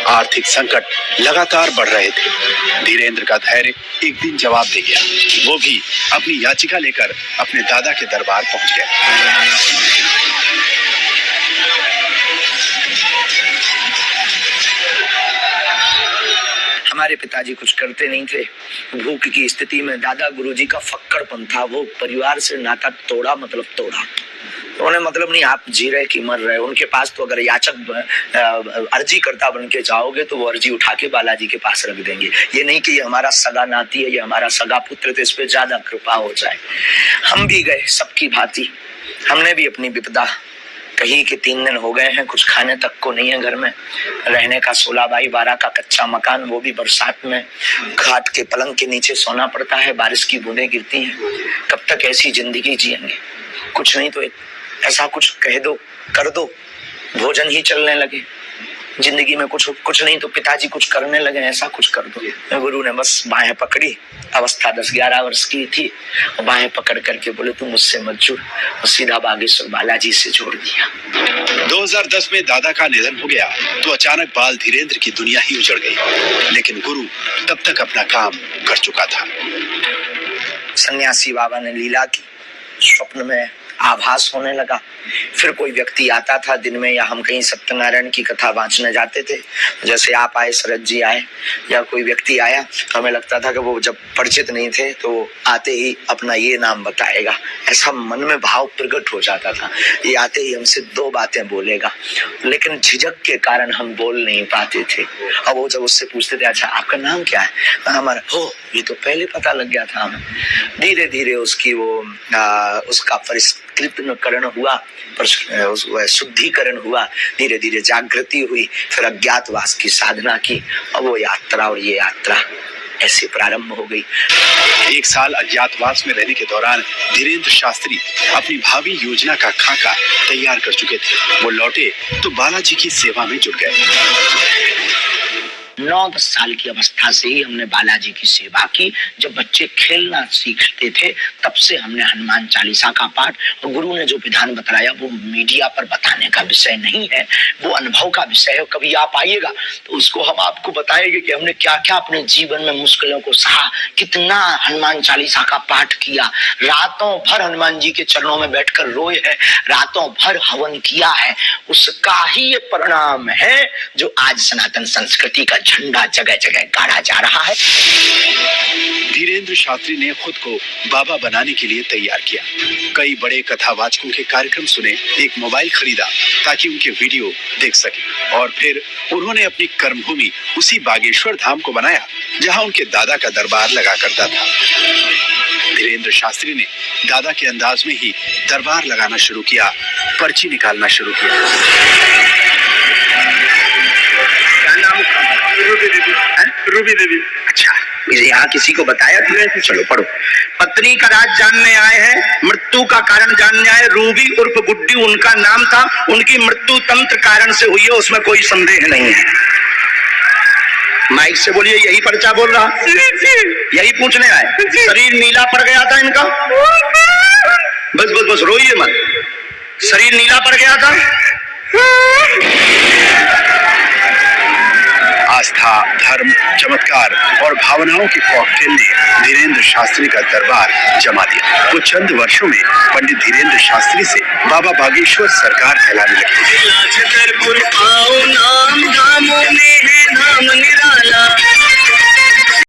आर्थिक संकट लगातार बढ़ रहे थे। धीरेन्द्र का धैर्य एक दिन जवाब दे गया। वो भी अपनी याचिका लेकर अपने दादा के दरबार पहुंच गया। हमारे पिताजी कुछ करते नहीं थे। भूख की स्थिति में दादा गुरुजी का फक्कड़पन था। वो परिवार से नाता तोड़ा, मतलब तोड़ा। उन्हें मतलब नहीं आप जी रहे कि मर रहे। उनके पास तो अगर याचक अर्जी करता बन के जाओगे तो वो अर्जी उठा के बालाजी के पास रख देंगे। ये नहीं कि ये हमारा सगा नाती है, ये हमारा सगा पुत्र, तो इस पे ज्यादा कृपा हो जाए। हम भी गए सबकी भांति। हमने भी अपनी विपदा कहीं के 3 दिन हो गए हैं, कुछ खाने तक को नहीं है घर में। रहने का 16x12 का कच्चा मकान, वो भी बरसात में घाट के पलंग के नीचे सोना पड़ता है। बारिश की बूंदें गिरती हैं। कब तक ऐसी जिंदगी जिएंगे? कुछ नहीं तो ऐसा कुछ कह दो, कर दो, भोजन ही चलने लगे। जिंदगी में कुछ नहीं तो पिताजी कुछ करने लगे, ऐसा कुछ कर दो। गुरु ने बस बाहें पकड़ी। अवस्था 10-11 वर्ष की थी। बाहें पकड़ करके बोले तुम मुझसे मत जुड़, और सीधा बागेश्वर बालाजी से जोड़ दिया। 2010 में दादा का निधन हो गया तो अचानक बाल धीरेन्द्र की दुनिया ही उजड़ गई। लेकिन गुरु तब तक अपना काम कर चुका था। सन्यासी बाबा ने लीला की, स्वप्न में आभास होने लगा। फिर कोई व्यक्ति आता था दिन में, या हम कहीं सत्यनारायण की कथा वांचने जाते थे, जैसे आप आए, शरद जी आए, या कोई व्यक्ति आया, तो हमें लगता था कि वो जब परिचित नहीं थे तो आते ही अपना ये नाम बताएगा। ऐसा मन में भाव प्रकट हो जाता था। ये आते ही हमसे 2 बातें बोलेगा, लेकिन झिझक के कारण हम बोल नहीं पाते थे। और वो जब उससे पूछते थे अच्छा आपका नाम क्या है, हमारा हो, ये तो पहले पता लग गया था हमें। धीरे धीरे उसकी उसका परिष्कृतकरण हुआ, शुद्धिकरण हुआ, धीरे धीरे जागृति हुई, फिर अज्ञातवास की साधना की, और वो यात्रा और ये यात्रा ऐसे प्रारंभ हो गई। 1 साल अज्ञातवास में रहने के दौरान धीरेन्द्र शास्त्री अपनी भावी योजना का खाका तैयार कर चुके थे। वो लौटे तो बालाजी की सेवा में जुट गए। 9-10 साल की अवस्था से ही हमने बालाजी की सेवा की। जब बच्चे खेलना सीखते थे तब से हमने हनुमान चालीसा का पाठ, और गुरु ने जो विधान बताया वो मीडिया पर बताने का विषय नहीं है, वो अनुभव का विषय है। कभी आप आइएगा तो उसको हम आपको बताएंगे कि हमने क्या क्या अपने जीवन में मुश्किलों को सहा, कितना हनुमान चालीसा का पाठ किया, रातों भर हनुमान जी के चरणों में बैठकर रोए हैं, रातों भर हवन किया है। उसका ही ये परिणाम है जो आज सनातन संस्कृति का झंडा जगह जगह गाड़ा जा रहा है। धीरेन्द्र शास्त्री ने खुद को बाबा बनाने के लिए तैयार किया। कई बड़े कथावाचकों के कार्यक्रम सुने, एक मोबाइल खरीदा ताकि उनके वीडियो देख सके, और फिर उन्होंने अपनी कर्मभूमि उसी बागेश्वर धाम को बनाया जहां उनके दादा का दरबार लगा करता था। धीरेन्द्र शास्त्री ने दादा के अंदाज में ही दरबार लगाना शुरू किया, पर्ची निकालना शुरू किया। रूबी देवी। अच्छा, यहाँ किसी को बताया था? चलो पढ़ो। पत्नी का राज जानने आए हैं, मृत्यु का कारण जानने आए। रूबी उर्फ गुड्डी उनका नाम था। उनकी मृत्यु तंत्र कारण से हुई है, उसमें कोई संदेह नहीं है। माइक से बोलिए, यही पर्चा बोल रहा, यही पूछने आए। शरीर नीला पड़ गया था इनका, बस बस बस रोइए मत। शरीर नीला पड़ गया था। आस्था, धर्म, चमत्कार और भावनाओं के कॉकटेल ने धीरेन्द्र शास्त्री का दरबार जमा दिया। कुछ चंद वर्षों में पंडित धीरेन्द्र शास्त्री से बाबा बागेश्वर सरकार फैलाने लगे।